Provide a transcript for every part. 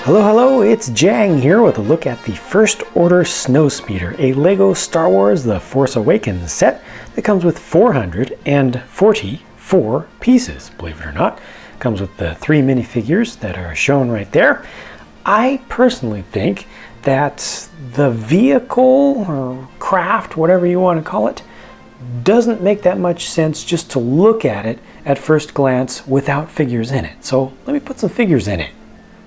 Hello, hello, it's Jang here with a look at the First Order Snowspeeder, a LEGO Star Wars The Force Awakens set that comes with 444 pieces, believe it or not. It comes with the 3 minifigures that are shown right there. I personally think that the vehicle or craft, whatever you want to call it, doesn't make that much sense just to look at it at first glance without figures in it. So let me put some figures in it.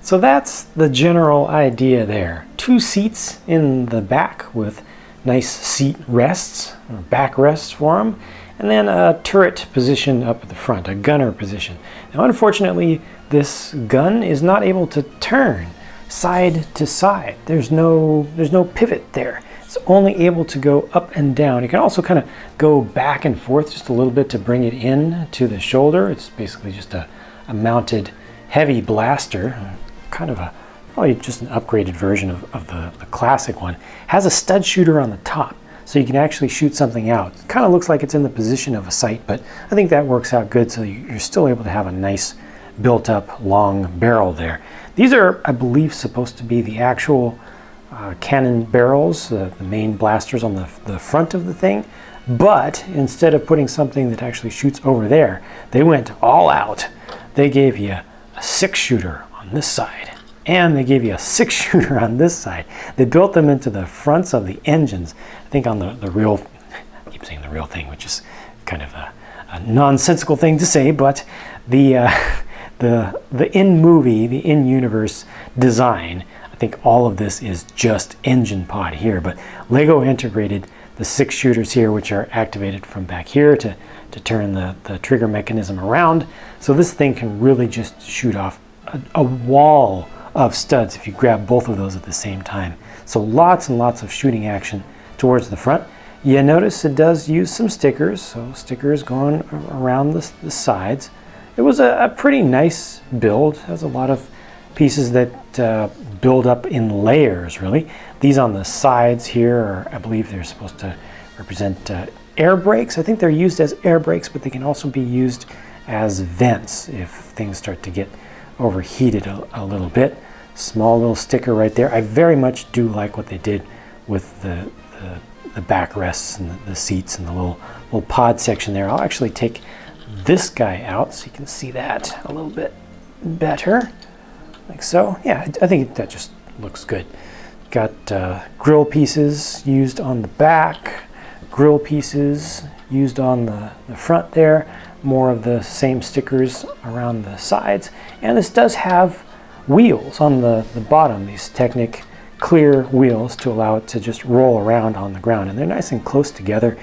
So that's the general idea there. 2 seats in the back with nice seat rests, or back rests for them, and then a turret position up at the front, a gunner position. Now unfortunately, this gun is not able to turn side to side. There's no pivot there. It's only able to go up and down. You can also kind of go back and forth just a little bit to bring it in to the shoulder. It's basically just a mounted heavy blaster. Kind of probably just an upgraded version of the classic one. Has a stud shooter on the top, so you can actually shoot something out. It kind of looks like it's in the position of a sight, but I think that works out good, so you're still able to have a nice built-up long barrel there. These are, I believe, supposed to be the actual cannon barrels, the main blasters on the front of the thing, but instead of putting something that actually shoots over there, they went all out. They gave you a 6-shooter on this side, and they gave you a 6-shooter on this side. They built them into the fronts of the engines. I think on the real, I keep saying the real thing, which is kind of a nonsensical thing to say, but the in-movie, the in-universe design, I think all of this is just engine pod here, but LEGO integrated the 6 shooters here, which are activated from back here to turn the trigger mechanism around. So this thing can really just shoot off a wall of studs if you grab both of those at the same time. So lots and lots of shooting action towards the front. You notice it does use some stickers, so stickers going around the sides. It was a pretty nice build. It has a lot of pieces that build up in layers, really. These on the sides here are, I believe they're supposed to represent air brakes. I think they're used as air brakes, but they can also be used as vents if things start to get overheated a little bit. Small little sticker right there. I very much do like what they did with the backrests and the seats and the little pod section there. I'll actually take this guy out so you can see that a little bit better, like so. Yeah, I think that just looks good. Got grill pieces used on the back, grill pieces used on the front there, more of the same stickers around the sides, and this does have wheels on the bottom, these Technic clear wheels to allow it to just roll around on the ground, and they're nice and close together,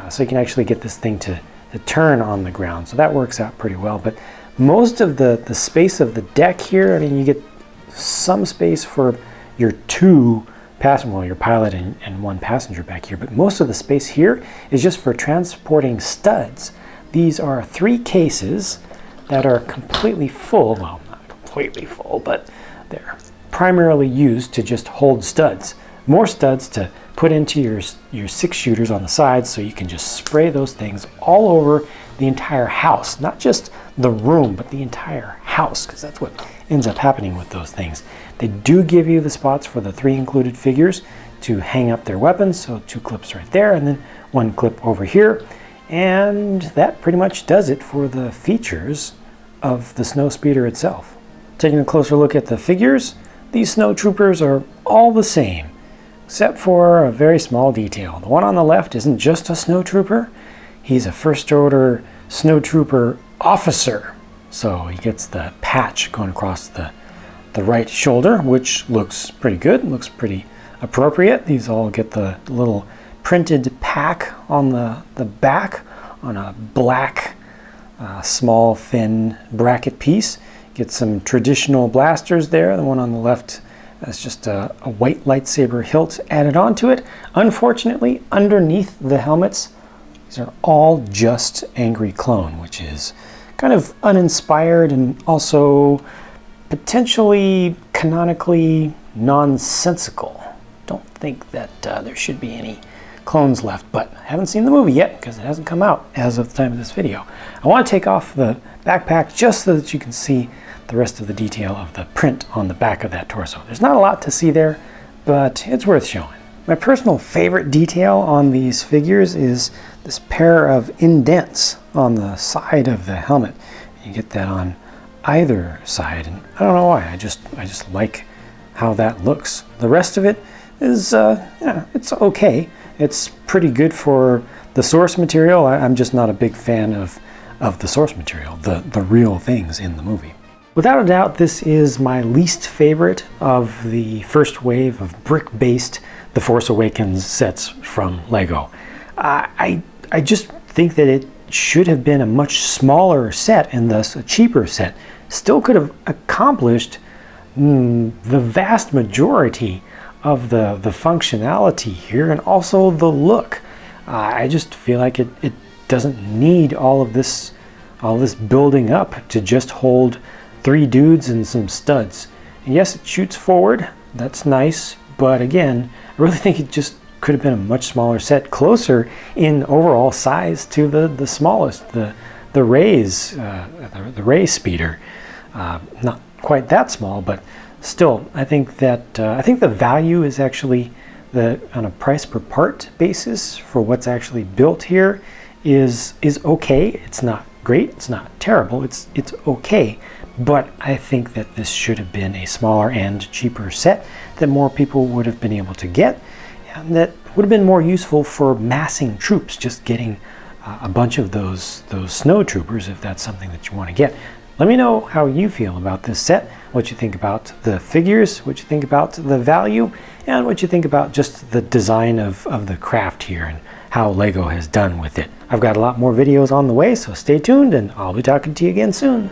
so you can actually get this thing to turn on the ground, so that works out pretty well. But most of the space of the deck here, I mean, you get some space for your 2 passenger, well, your pilot and 1 passenger back here, but most of the space here is just for transporting studs. These are 3 cases that are completely full, well, not completely full, but they're primarily used to just hold studs. More studs to put into your 6 shooters on the sides, so you can just spray those things all over the entire house. Not just the room, but the entire house, because that's what ends up happening with those things. They do give you the spots for the 3 included figures to hang up their weapons, so 2 clips right there, and then 1 clip over here. And that pretty much does it for the features of the Snowspeeder itself. Taking a closer look at the figures, these snowtroopers are all the same, except for a very small detail. The one on the left isn't just a snowtrooper, he's a First Order Snowtrooper officer. So he gets the patch going across the right shoulder, which looks pretty good, looks pretty appropriate. These all get the little printed pack on the back on a black small thin bracket piece. Get some traditional blasters there. The one on the left is just a white lightsaber hilt added onto it. Unfortunately, underneath the helmets, these are all just Angry Clone, which is kind of uninspired and also potentially canonically nonsensical. Don't think that there should be any clones left, but I haven't seen the movie yet because it hasn't come out as of the time of this video. I want to take off the backpack just so that you can see the rest of the detail of the print on the back of that torso. There's not a lot to see there, but it's worth showing. My personal favorite detail on these figures is this pair of indents on the side of the helmet. You get that on either side, and I don't know why. I just like how that looks. The rest of it is, yeah, it's okay. It's pretty good for the source material. I'm just not a big fan of the source material, the real things in the movie. Without a doubt, this is my least favorite of the first wave of brick-based The Force Awakens sets from LEGO. I just think that it should have been a much smaller set and thus a cheaper set. Still could have accomplished the vast majority of the functionality here and also the look. I just feel like it doesn't need all this building up to just hold 3 dudes and some studs. And yes, it shoots forward, that's nice, but again, I really think it just could have been a much smaller set, closer in overall size to the smallest, the Ray's, the Ray Speeder. Not quite that small, but still, I think that I think the value is actually on a price per part basis for what's actually built here is okay. It's not great, it's not terrible, it's okay. But I think that this should have been a smaller and cheaper set that more people would have been able to get, and that would have been more useful for massing troops, just getting a bunch of those snow troopers, if that's something that you want to get. Let me know how you feel about this set, what you think about the figures, what you think about the value, and what you think about just the design of the craft here and how LEGO has done with it. I've got a lot more videos on the way, so stay tuned and I'll be talking to you again soon.